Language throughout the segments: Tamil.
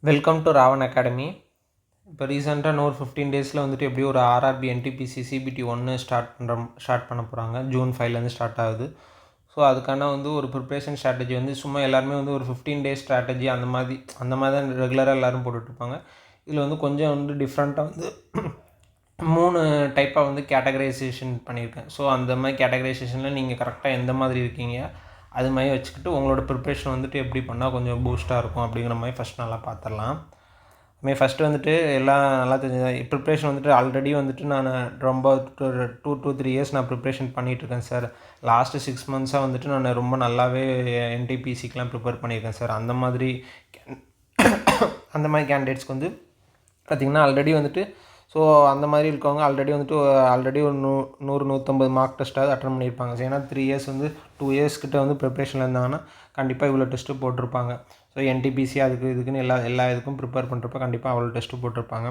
Welcome to Raavan academy. இப்போ ரீசெண்டாக இன்னும் ஒரு 15 டேஸில் வந்துட்டு எப்படியும் ஒரு ஆர்ஆர்பி என்டிபிசி சிபிடி 1 ஸ்டார்ட் பண்ண போகிறாங்க. ஜூன் 5லேருந்து ஸ்டார்ட் ஆகுது. ஸோ அதுக்கான ஒரு ப்ரிப்ரேஷன் ஸ்ட்ராட்டஜி சும்மா எல்லாருமே ஒரு 15 டேஸ் ஸ்ட்ராட்டஜி அந்த மாதிரி தான் ரெகுலராக எல்லோரும் போட்டுட்ருப்பாங்க. இதில் கொஞ்சம் டிஃப்ரெண்ட்டாக 3 டைப்பாக கேட்டகரைசேஷன் பண்ணியிருக்கேன். ஸோ அந்த மாதிரி கேட்டகரைசேஷனில் நீங்கள் கரெக்டாக எந்த மாதிரி இருக்கீங்க அது மாதிரி வச்சுக்கிட்டு உங்களோட ப்ரிப்ரேஷன் எப்படி பண்ணால் கொஞ்சம் பூஸ்ட்டாக இருக்கும் அப்படிங்கிற மாதிரி ஃபஸ்ட் நல்லா பார்த்துடலாம். ஃபஸ்ட்டு எல்லாம் நல்லா தெரிஞ்சது ப்ரிப்ரேஷன் ஆல்ரெடி நான் ரொம்ப 2 to 3 இயர்ஸ் நான் ப்ரிப்ரேஷன் பண்ணிகிட்ருக்கேன் சார். லாஸ்ட்டு 6 மந்த்ஸாக நான் ரொம்ப நல்லாவே என்டிபிசிக்கெலாம் ப்ரிப்பேர் பண்ணியிருக்கேன் சார். அந்த மாதிரி கேண்டிடேட்ஸ்க்கு பார்த்திங்கன்னா ஆல்ரெடி ஸோ அந்த மாதிரி இருக்கவங்க ஆல்ரெடி ஒரு 100-150 மார்க் டெஸ்ட்டாவது அட்டன் பண்ணியிருப்பாங்க. ஏன்னா 3 இயர்ஸ் 2 இயர்ஸ் கிட்ட ப்ரிப்ரேஷனில் இருந்தாங்கன்னா கண்டிப்பாக இவ்வளோ டெஸ்ட்டு போட்டிருப்பாங்க. ஸோ என்டிபிசி இதுக்குன்னு எல்லா இதுக்கும் ப்ரிப்பேர் பண்ணுறப்ப கண்டிப்பாக அவ்வளோ டெஸ்ட்டு போட்டிருப்பாங்க.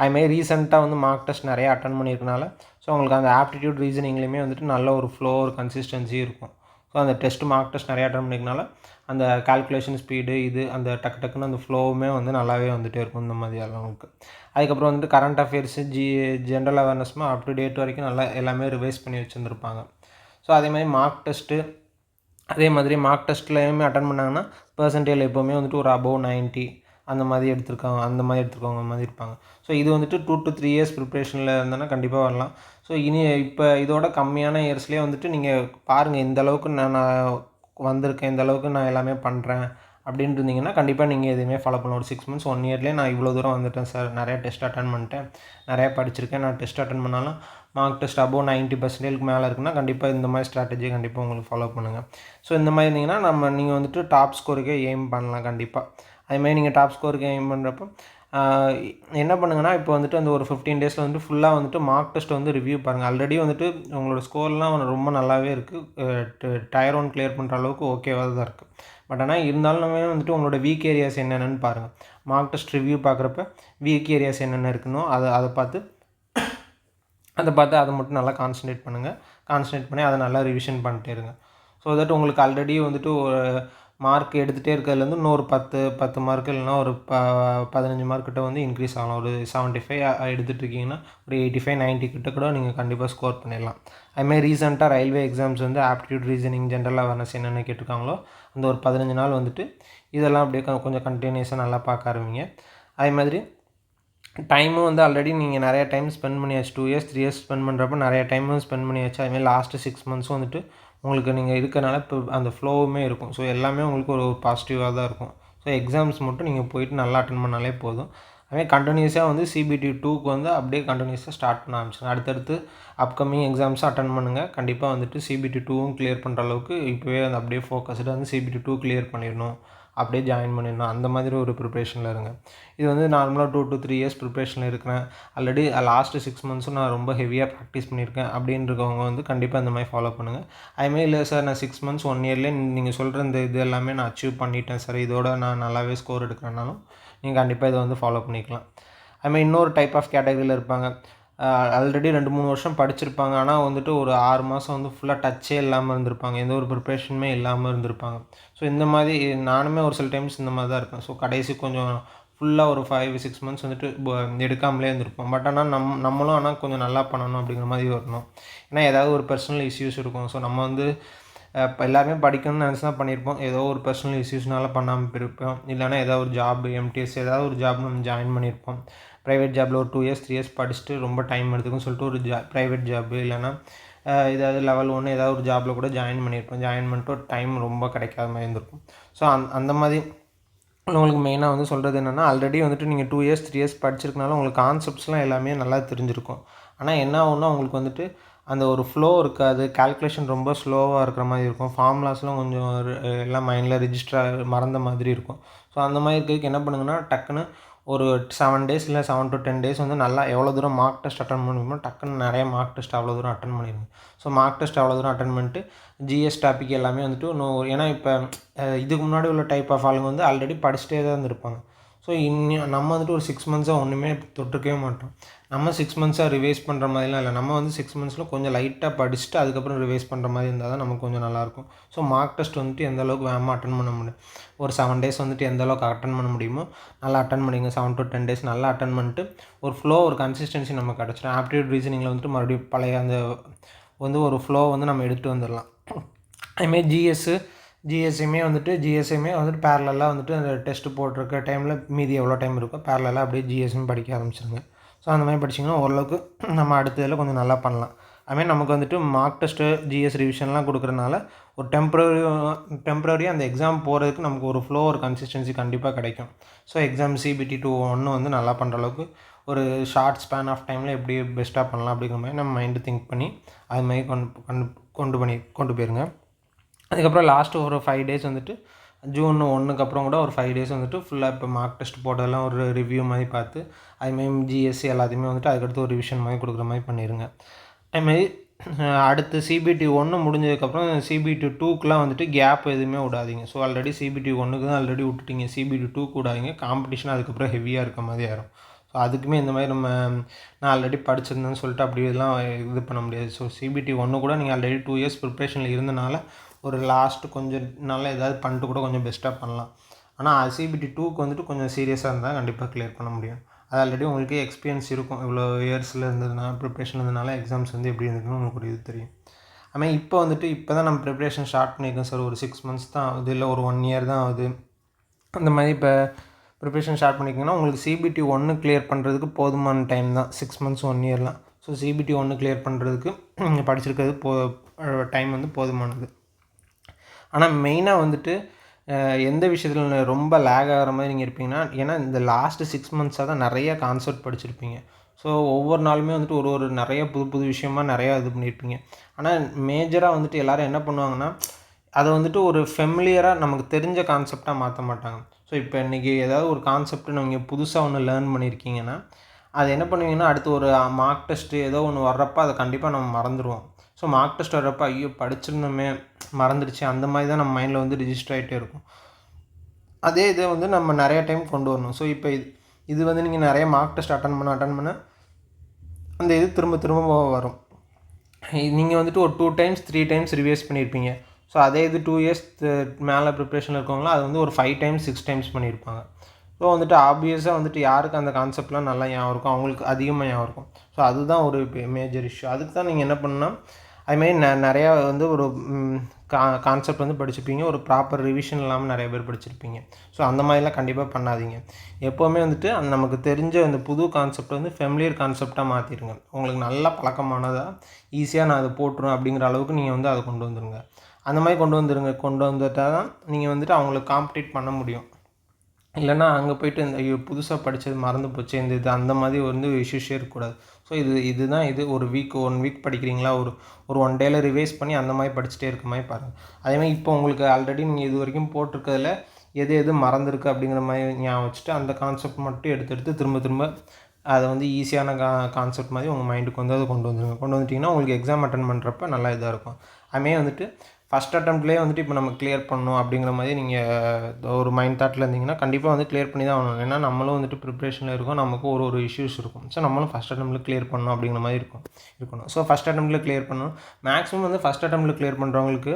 அதுமாதிரி ரீசெண்டாக மார்க் டெஸ்ட் நிறையா அட்டன் பண்ணியிருக்கனால ஸோ அவங்களுக்கு அந்த ஆப்டிடியூட் ரீசனிங்லேயுமே நல்ல ஒரு ஃப்ளோ ஒரு கன்சிஸ்டன்சி இருக்கும். ஸோ அந்த மார்க் டெஸ்ட் நிறையா அட்டன் பண்ணியிருக்கனால அந்த கால்குலேஷன் ஸ்பீடு அந்த டக்குன்னு அந்த ஃப்ளோவுமே நல்லாவே வந்துகிட்டே இருக்கும் இந்த மாதிரி அளவுக்கு. அதுக்கப்புறம் கரண்ட் அஃபேர்ஸு ஜென்ரல் அவேர்னஸ்மே அப் டு டேட் வரைக்கும் நல்லா எல்லாமே ரிவைஸ் பண்ணி வச்சுருந்துருப்பாங்க. ஸோ அதேமாதிரி மார்க் டெஸ்ட்லேயுமே அட்டன் பண்ணாங்கன்னா பெர்சன்டேஜ் எப்போவுமே ஒரு அபோவ் 90 அந்த மாதிரி எடுத்துருக்கவங்க மாதிரி இருப்பாங்க. ஸோ இது 2 to 3 இயர்ஸ் ப்ரிப்ரேஷனில் இருந்தோன்னா கண்டிப்பாக வரலாம். ஸோ இப்போ இதோட கம்மியான இயர்ஸ்லேயே நீங்கள் பாருங்கள் இந்த அளவுக்கு நான் வந்திருக்கேன், இந்த அளவுக்கு நான் எல்லாமே பண்ணுறேன் அப்படின்ட்டு இருந்தீங்கன்னா கண்டிப்பாக நீங்கள் எதுவுமே ஃபாலோ பண்ணலாம். ஒரு 6 months 1 இயர்லேயே நான் இவ்வளோ தூரம் வந்துட்டேன் சார், நிறையா டெஸ்ட் அட்டன் பண்ணிட்டேன், நிறையா படிச்சிருக்கேன், நான் டெஸ்ட் அட்டன் பண்ணாலும் மார்க் டெஸ்ட் அபோவ் 90% மேலே இருக்குன்னா கண்டிப்பாக இந்த மாதிரி ஸ்ட்ராட்டஜியை கண்டிப்பாக உங்களுக்கு ஃபாலோ பண்ணுங்கள். ஸோ இந்த மாதிரி இருந்தீங்கன்னா நீங்கள் டாப் ஸ்கோருக்கே எய்ம் பண்ணலாம் கண்டிப்பாக. அதுமாதிரி நீங்கள் டாப் ஸ்கோருக்கு எய்ம் பண்ணுறப்போ என்ன பண்ணுங்கன்னா இப்போ அந்த ஒரு 15 டேஸில் ஃபுல்லாக மார்க் டெஸ்ட் ரிவ்யூ பாருங்கள். ஆல்ரெடி உங்களோட ஸ்கோர்லாம் ரொம்ப நல்லாவே இருக்குது, டயர் 1 கிளியர் பண்ணுற அளவுக்கு ஓகேவாக தான் இருக்குது. பட் ஆனால் இருந்தாலுமே உங்களோட வீக் ஏரியாஸ் என்னென்னு பாருங்கள். மார்க் டெஸ்ட் ரிவ்யூ பார்க்குறப்ப வீக் ஏரியாஸ் என்னென்ன இருக்குன்னோ அதை பார்த்து அதை மட்டும் நல்லா கான்சன்ட்ரேட் பண்ணி அதை நல்லா ரிவிஷன் பண்ணிட்டே இருங்க. ஸோ தட் உங்களுக்கு ஆல்ரெடி ஒரு மார்க் எடுத்துகிட்டே இருக்கிறதுலேருந்து இன்னொரு 10 மார்க் இல்லைனா ஒரு 15 மார்க் கிட்ட இன்க்ரீஸ் ஆகலாம். ஒரு 75 எடுத்துகிட்ருக்கீங்கன்னா ஒரு 85-90 கிட்ட கூட நீங்கள் கண்டிப்பாக ஸ்கோர் பண்ணிடலாம். அதுமாதிரி ரீசெண்டாக railway exams aptitude reasoning general awareness என்னென்ன கேட்டிருக்காங்களோ அந்த ஒரு 15 நாள் இதெல்லாம் அப்படியே கொஞ்சம் கண்டினியூஸாக நல்லா பார்க்க ஆரம்பிங்க. அதே மாதிரி டைமும் ஆல்ரெடி நீங்கள் நிறையா டைம் ஸ்பெண்ட் பண்ணியாச்சு. 2 இயர்ஸ் 3 இயர்ஸ் ஸ்பெண்ட் பண்ணுறப்ப நிறையா டைமும் ஸ்பெண்ட் பண்ணியாச்சு. அதுமாதிரி லாஸ்ட்டு 6 months உங்களுக்கு நீங்கள் இருக்கனால இப்போ அந்த ஃப்ளோவுமே இருக்கும். ஸோ எல்லாமே உங்களுக்கு ஒரு பாசிட்டிவாக தான் இருக்கும். ஸோ எக்ஸாம்ஸ் மட்டும் நீங்கள் போயிட்டு நல்லா அட்டன் பண்ணாலே போதும். அதுமாதிரி கண்டினியூஸாக சிபிடி 2க்கு அப்படியே கண்டினியூஸாக ஸ்டார்ட் பண்ண ஆரம்பிச்சுங்க. அடுத்தடுத்து அப்கமிங் எக்ஸாம்ஸும் அட்டன் பண்ணுங்கள். கண்டிப்பாக சிபிடி 2வும் கிளியர் பண்ணுற அளவுக்கு இப்போவே அப்படியே ஃபோக்கஸ்டாக சிபிடி 2 கிளியர் பண்ணிடணும், அப்படியே ஜாயின் பண்ணிடணும், அந்த மாதிரி ஒரு ப்ரிப்ரேஷனில் இருங்க. இது நார்மலாக 2 to 3 இயர்ஸ் ப்ரிப்ரேஷனில் இருக்கிறேன், ஆல்ரெடி லாஸ்ட்டு 6 months நான் ரொம்ப ஹெவியாக ப்ராக்டிஸ் பண்ணியிருக்கேன் அப்படின்றவங்க கண்டிப்பாக இந்த மாதிரி ஃபாலோ பண்ணுங்கள். அதுமாதிரி இல்லை சார் நான் 6 months 1 இயர்லேயே நீங்கள் சொல்கிற இது எல்லாமே நான் அச்சீவ் பண்ணிட்டேன் சார், இதோட நான் நல்லாவே ஸ்கோர் எடுக்கிறேன்னாலும் நீங்கள் கண்டிப்பாக இதை ஃபாலோ பண்ணிக்கலாம். அதுமாதிரி இன்னொரு டைப் ஆஃப் கேட்டகரியில் இருப்பாங்க. ஆல்ரெடி 2-3 வருஷம் படிச்சிருப்பாங்க, ஆனால் ஒரு 6 மாதம் ஃபுல்லாக டச்சே இல்லாமல் இருந்திருப்பாங்க, எந்த ஒரு ப்ரிப்ரேஷனுமே இல்லாமல் இருந்திருப்பாங்க. ஸோ இந்த மாதிரி நானுமே ஒரு சில டைம்ஸ் இந்த மாதிரி தான் இருப்பேன். ஸோ கடைசி கொஞ்சம் ஃபுல்லாக ஒரு 5-6 months எடுக்காமலே இருந்திருப்போம். பட் ஆனால் நம்மளும் ஆனால் கொஞ்சம் நல்லா பண்ணணும் அப்படிங்கிற மாதிரி வரணும். ஏன்னா ஏதாவது ஒரு பர்சனல் இஷ்யூஸ் இருக்கும். ஸோ நம்ம இப்போ எல்லாருமே படிக்கணும்னு நினச்சி தான் பண்ணியிருப்போம், ஏதோ ஒரு பர்சனல் இஷ்யூஸ்னால பண்ணாமல் போயிருப்போம். இல்லைனா ஏதாவது ஒரு ஜாப் எம்டிஎஸ் ஏதாவது ஒரு ஜாப் நம்ம ஜாயின் பண்ணியிருப்போம். ப்ரைவேட் ஜாபில் ஒரு 2 இயர்ஸ் 3 இயர்ஸ் படிச்சுட்டு ரொம்ப டைம் எடுத்துக்குன்னு சொல்லிட்டு ஒரு ப்ரைவேட் ஜாப்பு இல்லைனா ஏதாவது லெவல் 1 ஏதாவது ஒரு ஜாபில் கூட ஜாயின் பண்ணிட்டு ஒரு டைம் ரொம்ப கிடைக்காத மாதிரி இருந்திருக்கும். ஸோ அந்த மாதிரி உங்களுக்கு மெயினாக சொல்கிறது என்னென்னா, ஆல்ரெடி நீங்கள் 2 இயர்ஸ் 3 இயர்ஸ் படிச்சிருக்கனால உங்களுக்கு கான்செப்ட்ஸ்லாம் எல்லாமே நல்லா தெரிஞ்சிருக்கும். ஆனால் என்ன ஆகுன்னா உங்களுக்கு அந்த ஒரு ஃப்ளோ இருக்காது, கால்குலேஷன் ரொம்ப ஸ்லோவாக இருக்கிற மாதிரி இருக்கும், ஃபார்முலாஸ்லாம் கொஞ்சம் எல்லாம் மைண்டில் ரிஜிஸ்டராக மறந்த மாதிரி இருக்கும். ஸோ அந்த மாதிரி இருக்கிறதுக்கு என்ன பண்ணுங்கன்னா, டக்குன்னு ஒரு 7 days இல்லை 7 to 10 days நல்லா எவ்வளோ தூரம் மார்க் டெஸ்ட் அட்டன் பண்ணுமோ டக்குன்னு நிறைய மார்க் டெஸ்ட் அவ்வளோ தூரம் அட்டன் பண்ணிடுங்க. ஸோ மார்க் டெஸ்ட் அவ்வளோ தூரம் அட்டன் பண்ணிட்டு ஜிஎஸ் டாபிக் எல்லாமே இன்னும் ஏன்னா இப்போ இதுக்கு முன்னாடி உள்ள டைப் ஆஃப் ஆளுங்க ஆல்ரெடி படிச்சுட்டே தான் இருந்திருப்பாங்க. ஸோ ஸோ நம்ம வந்துட்டு ஒரு 6 மந்த்ஸாக ஒன்றுமே தொட்டிருக்கவே மாட்டோம். நம்ம 6 மந்த்ஸாக ரிவைஸ் பண்ணுற மாதிரிலாம் இல்லை. நம்ம வந்து 6 மந்த்ஸில் கொஞ்சம் லைட்டாக படிச்சுட்டு அதுக்கப்புறம் ரிவைஸ் பண்ணுற மாதிரி இருந்தால் தான் நமக்கு கொஞ்சம் நல்லாயிருக்கும். ஸோ மார்க் டெஸ்ட் வந்துட்டு எந்த அளவுக்கு வேகமாக அட்டன் பண்ண முடியும், ஒரு 7 டேஸ் வந்துட்டு எந்த அளவுக்கு அட்டன் பண்ண முடியுமோ நல்லா அட்டன் பண்ணிங்க. 7 to 10 டேஸ் நல்லா அட்டன் பண்ணிட்டு ஒரு ஃப்ளோ, ஒரு கன்சிஸ்டன்சி நமக்கு கிடச்சிடும். ஆப்டிடியூட் ரீசனிங்கில் வந்துட்டு மறுபடியும் பழைய அந்த வந்து ஒரு ஃப்ளோ வந்து நம்ம எடுத்துகிட்டு வந்துடலாம். அதுமாரி ஜிஎஸ்ஸையுமே வந்துட்டு பேரலலாக வந்துட்டு அந்த டெஸ்ட்டு போட்டிருக்க டைமில் மீதி எவ்வளோ டைம் இருக்கோ பேரலலாக அப்படியே ஜிஎஸ்ஸும் படிக்க ஆரம்பிச்சிருங்க. ஸோ அந்த மாதிரி படிச்சிங்கன்னா ஓரளவுக்கு நம்ம அடுத்ததில் கொஞ்சம் நல்லா பண்ணலாம். அதுமாரி நமக்கு வந்துட்டு மார்க் டெஸ்ட்டு, ஜிஎஸ் ரிவிஷன்லாம் கொடுக்குறனால ஒரு டெம்ப்ரரியாக அந்த எக்ஸாம் போகிறதுக்கு நமக்கு ஒரு ஃப்ளோ, ஒரு கன்சிஸ்டன்சி கண்டிப்பாக கிடைக்கும். ஸோ எக்ஸாம் CBT 2 வந்து நல்லா பண்ணுற அளவுக்கு ஒரு ஷார்ட் ஸ்பேன் ஆஃப் டைமில் எப்படி பெஸ்ட்டாக பண்ணலாம் அப்படிங்கிற மாதிரி நம்ம மைண்டு திங்க் பண்ணி அது மாதிரி கொண்டு போயிருங்க. அதுக்கப்புறம் லாஸ்ட்டு ஒரு 5 டேஸ் வந்துட்டு June 1க்கு அப்புறம் கூட ஒரு 5 டேஸ் வந்துட்டு ஃபுல்லாக இப்போ மார்க் டெஸ்ட் போட்டதெல்லாம் ஒரு ரிவ்யூ மாதிரி பார்த்து அதுமாரி ஜிஎஸ்சி எல்லாத்தையுமே வந்துட்டு அதுக்கடுத்து ஒரு ரிவிஷன் மாதிரி கொடுக்குற மாதிரி பண்ணிடுங்க. அதுமாரி அடுத்து CBT 1 முடிஞ்சதுக்கப்புறம் CBT 2க்குலாம் வந்துட்டு கேப் எதுவுமே விடாதீங்க. ஸோ ஆல்ரெடி CBT 1க்கு தான் ஆல்ரெடி விட்டுட்டீங்க, CBT 2க்கு விடாதீங்க. காம்படிஷன் அதுக்கப்புறம் ஹெவியாக இருக்க மாதிரி ஆயிரும். ஸோ அதுக்குமே இந்த மாதிரி நான் ஆல்ரெடி படிச்சிருந்தேன்னு சொல்லிட்டு அப்படி இதெல்லாம் இது பண்ண முடியாது. ஸோ CBT 1 கூட நீங்கள் ஆல்ரெடி 2 இயர்ஸ் ப்ரிப்ரேஷனில் இருந்தனால ஒரு லாஸ்ட்டு கொஞ்சம் நாளில் ஏதாவது பண்ணிட்டு கூட கொஞ்சம் பெஸ்ட்டாக பண்ணலாம். ஆனால் CBT 2க்கு வந்துட்டு கொஞ்சம் சீரியஸாக இருந்தால் கண்டிப்பாக கிளியர் பண்ண முடியும். அது ஆல்ரெடி உங்களுக்கே எக்ஸ்பீரியன்ஸ் இருக்கும். இவ்வளோ இயர்ஸில் இருந்ததுனால ப்ரிப்ரேஷன் இருந்ததுனால எக்ஸாம்ஸ் வந்து எப்படி இருந்துக்குன்னு உங்களுக்கு ஒரு இது தெரியும். அதுமாதிரி இப்போ தான் நம்ம ப்ரிப்ரேஷன் ஸ்டார்ட் பண்ணியிருக்கோம் சார். ஒரு 6 மந்த்ஸ் தான் ஆகுது, இல்லை ஒரு 1 இயர் தான் ஆகுது. அந்த மாதிரி இப்போ ப்ரிப்ரேஷன் ஸ்டார்ட் பண்ணிக்கிங்கன்னா உங்களுக்கு CBT 1 கிளியர் பண்ணுறதுக்கு போதுமான டைம் தான் 6 மந்த்ஸ் 1 இயர்லாம். ஸோ CBT 1 கிளியர் பண்ணுறதுக்கு படிச்சிருக்கிறது டைம் வந்து போதுமானது. ஆனால் மெயினாக வந்துட்டு எந்த விஷயத்தில் ரொம்ப லேக் ஆகிற மாதிரி நீங்கள் இருப்பீங்கன்னா, ஏன்னா இந்த லாஸ்ட்டு 6 மந்த்ஸாக தான் நிறையா கான்செப்ட் படிச்சிருப்பீங்க. ஸோ ஒவ்வொரு நாளுமே வந்துட்டு ஒரு நிறைய புது விஷயமா நிறையா இது பண்ணியிருப்பீங்க. ஆனால் மேஜராக வந்துட்டு எல்லோரும் என்ன பண்ணுவாங்கன்னா, அதை வந்துட்டு ஒரு ஃபெமிலியராக நமக்கு தெரிஞ்ச கான்செப்டாக மாற்ற மாட்டாங்க. ஸோ இப்போ இன்றைக்கி ஏதாவது ஒரு கான்செப்ட் நீங்கள் புதுசாக ஒன்று லேர்ன் பண்ணியிருக்கீங்கன்னா, அது என்ன பண்ணுவீங்கன்னா அடுத்து ஒரு மார்க் டெஸ்ட்டு ஏதோ ஒன்று வர்றப்போ அதை கண்டிப்பாக நம்ம மறந்துடுவோம். ஸோ மார்க் டெஸ்ட் வர்றப்போ ஐயோ படிச்சிருந்தோமே மறந்துடுச்சு, அந்த மாதிரி தான் நம்ம மைண்டில் வந்து ரிஜிஸ்டர் ஆகிட்டே இருக்கும். அதே இதை வந்து நம்ம நிறைய டைம் கொண்டு வரணும். ஸோ இப்போ இது வந்து நீங்கள் நிறைய மார்க் டெஸ்ட் அட்டன் பண்ண அந்த இது திரும்ப வரும். நீங்கள் வந்துட்டு ஒரு 2 டைம்ஸ் 3 டைம்ஸ் ரிவைஸ் பண்ணியிருப்பீங்க. ஸோ அதே இது 2 இயர்ஸ் மேலே ப்ரிப்ரேஷனில் இருக்கவங்களாம் அது வந்து ஒரு 5 டைம்ஸ் 6 டைம்ஸ் பண்ணியிருப்பாங்க. ஸோ வந்துட்டு ஆப்வியஸாக வந்துட்டு யாருக்கு அந்த கான்செப்ட்லாம் நல்லா ஞாபகம் இருக்கும், அவங்களுக்கு அதிகமாக ஞாபகம் இருக்கும். ஸோ அதுதான் ஒரு மேஜர் இஷ்யூ. அதுக்கு தான் நீங்கள் என்ன பண்ணால் அதுமாரி நிறையா வந்து ஒரு கான்செப்ட் வந்து படிச்சிருப்பீங்க, ஒரு ப்ராப்பர் ரிவிஷன் இல்லாமல் நிறைய பேர் படிச்சிருப்பீங்க. ஸோ அந்த மாதிரிலாம் கண்டிப்பாக பண்ணாதீங்க. எப்போவுமே வந்துட்டு அந்த நமக்கு தெரிஞ்ச அந்த புது கான்செப்ட் வந்து ஃபெமிலியர் கான்செப்டாக மாற்றிடுங்க. உங்களுக்கு நல்லா பழக்கமானதாக ஈஸியாக நான் அதை போட்டுருவேன் அப்படிங்கிற அளவுக்கு நீங்கள் வந்து அதை கொண்டு வந்துடுங்க. அந்த மாதிரி கொண்டு வந்துட்டால் தான் நீங்கள் வந்துட்டு அவங்களுக்கு காம்படிட் பண்ண முடியும். இல்லைனா அங்கே போய்ட்டு இந்த புதுசாக படித்தது மறந்து போச்சு இந்த இது அந்த மாதிரி வந்து இஷ்யூஸே இருக்கக்கூடாது. ஸோ இதுதான் ஒரு 1 வீக் படிக்கிறீங்களா, ஒரு 1 டேயில் ரிவைஸ் பண்ணி அந்த மாதிரி படிச்சுட்டே இருக்க மாதிரி பாருங்கள். அதேமாதிரி இப்போ உங்களுக்கு ஆல்ரெடி நீங்கள் இது வரைக்கும் போட்டிருக்கிறதுல எது மறந்துருக்கு அப்படிங்கிற மாதிரி ஞாபகம் வச்சுட்டு அந்த கான்செப்ட் மட்டும் எடுத்து திரும்ப அதை வந்து ஈஸியான கான்செப்ட் மாதிரி உங்கள் மைண்டுக்கு வந்து அதை கொண்டு வந்துட்டிங்கன்னா உங்களுக்கு எக்ஸாம் அட்டன் பண்ணுறப்ப நல்லா இதாக இருக்கும். அதுமாதிரி வந்துட்டு ஃபஸ்ட் அட்டெம்ப்ட்லேயே வந்துட்டு இப்போ நம்ம கிளியர் பண்ணணும் அப்படிங்கிற மாதிரி நீங்கள் ஒரு மைண்ட் தாட்டில் இருந்தீங்கன்னா கண்டிப்பாக வந்து கிளியர் பண்ணி தான் ஆகணும். ஏன்னா நம்மளும் வந்துட்டு ப்ரிப்ரேஷனில் இருக்கோம், நமக்கு ஒரு இஷ்யூஸ் இருக்கும். ஸோ நம்மளும் ஃபஸ்ட் அட்டெம்ப்ட்டில் கிளியர் பண்ணணும் அப்படிங்கிற மாதிரி இருக்கணும். ஸோ ஃபஸ்ட் அட்டெம்ப்ட்டில் கிளியர் பண்ணணும். மேக்ஸிமம் வந்து ஃபஸ்ட் அட்டெம்ப்ட்டில் கிளியர் பண்ணுறவங்களுக்கு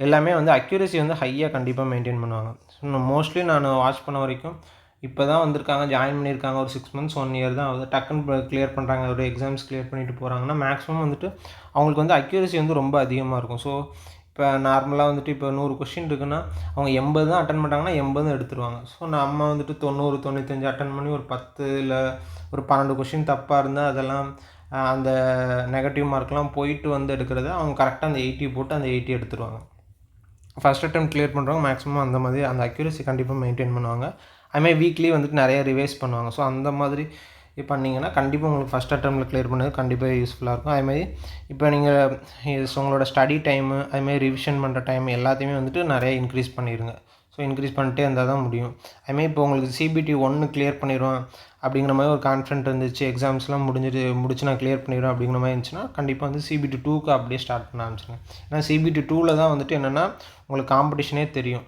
எல்லாமே வந்து அக்யூரசி வந்து ஹையாக கண்டிப்பாக மெயின்டைன் பண்ணுவாங்க. ஸோ மோஸ்ட்லி நான் வாட்ச் பண்ண வரைக்கும் இப்போ தான் வந்திருக்காங்க, ஜாயின் பண்ணியிருக்காங்க, ஒரு 6 மந்த்ஸ் 1 இயர் தான் ஆகுது, டக்குன்னு கிளியர் பண்ணுறாங்க, ஒரு எக்ஸாம்ஸ் கிளியர் பண்ணிட்டு போகிறாங்கன்னா மேக்ஸிமம் வந்துட்டு அவங்களுக்கு வந்து அக்யூரசி வந்து ரொம்ப அதிகமாக இருக்கும். ஸோ இப்போ நார்மலாக வந்துட்டு இப்போ 100 கொஷின் இருக்குன்னா அவங்க 80 தான் அட்டன் பண்ணுறாங்கன்னா 80 எடுத்துருவாங்க. ஸோ நம்ம வந்துட்டு 90 95 அட்டன் பண்ணி ஒரு 10 இல்லை ஒரு 12 கொஷின் தப்பாக இருந்தால் அதெல்லாம் அந்த நெகட்டிவ் மார்க்லாம் போயிட்டு வந்து எடுக்கிறது அவங்க கரெக்டாக அந்த 80 போட்டு அந்த 80 எடுத்துருவாங்க. ஃபஸ்ட் அட்டெம்ப்ட் கிளியர் பண்ணுறவங்க மேக்ஸிமம் அந்த மாதிரி அந்த அக்யூரசி கண்டிப்பாக மெயின்டைன் பண்ணுவாங்க. அதுமாதிரி வீக்லி வந்துட்டு நிறைய ரிவைஸ் பண்ணுவாங்க. ஸோ அந்த மாதிரி பண்ணிங்கன்னா கண்டிப்பாக உங்களுக்கு ஃபஸ்ட் அட்டெம்ப்ட்டில் கிளியர் பண்ணது கண்டிப்பாக யூஸ்ஃபுல்லாக இருக்கும். அதுமாதிரி இப்போ நீங்கள் உங்களோட ஸ்டடி டைமு அதுமாதிரி ரிவிஷன் பண்ணுற டைம் எல்லாத்தையுமே வந்துட்டு நிறைய இன்க்ரீஸ் பண்ணிடுங்க. ஸோ இன்க்ரீஸ் பண்ணிட்டே இருந்தால் தான் முடியும். அதுமாதிரி இப்போ உங்களுக்கு CBT 1 கிளியர் பண்ணிடுவேன் அப்படிங்கிற மாதிரி ஒரு கான்ஃபிடென்ட் இருந்துச்சு, எக்ஸாம்ஸ்லாம் முடிச்சு நான் கிளியர் பண்ணிடுவேன் அப்படிங்கிற மாதிரி இருந்துச்சுன்னா கண்டிப்பாக வந்து CBT 2க்கு அப்படியே ஸ்டார்ட் பண்ண ஆரம்பிச்சுங்க. ஏன்னா CBT 2வில் தான் வந்துட்டு என்னென்னா உங்களுக்கு காம்படிஷனே தெரியும்.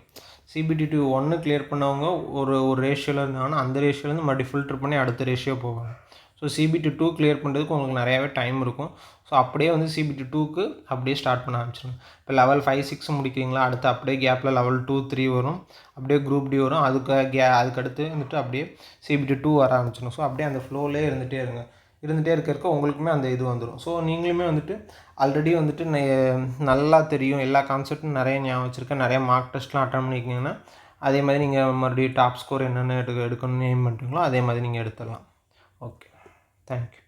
CBT 1 கிளியர் பண்ணவங்க ஒரு ரேஷியோவில் இருந்தாங்கன்னா அந்த ரேஷியோலேருந்து மறுபடியும் ஃபில்டர் பண்ணி அடுத்த ரேஷியோ போவாங்க. ஸோ CBT 2 கிளியர் பண்ணுறதுக்கு உங்களுக்கு நிறையாவே டைம் இருக்கும். ஸோ அப்படியே வந்து CBT 2க்கு அப்படியே ஸ்டார்ட் பண்ண ஆரம்பிச்சிடுங்க. இப்போ லெவல் 5, 6 முடிக்கிறீங்களா, அடுத்து அப்படியே கேப்பில் லெவல் 2, 3 வரும். அப்படியே குரூப் டி வரும். அதுக்கடுத்து வந்துட்டு அப்படியே CBT 2 வர ஆரம்பிச்சிடும். ஸோ அப்படியே அந்த ஃப்ளோலே இருந்துகிட்டே இருக்க உங்களுக்குமே அந்த இது வந்துடும். ஸோ நீங்களுமே வந்துட்டு ஆல்ரெடி வந்துட்டு நல்லா தெரியும், எல்லா கான்செப்ட்டும் நிறைய ஞாபகம் வச்சுருக்கேன், நிறைய மார்க் டெஸ்ட்லாம் அட்டன் பண்ணியிருக்கீங்கன்னா அதே மாதிரி நீங்கள் மறுபடியும் டாப் ஸ்கோர் என்னென்ன எடுக்கணும்னு எய்ம் பண்ணுறீங்களோ அதே மாதிரி நீங்கள் எடுத்துடலாம். Okay, thank you.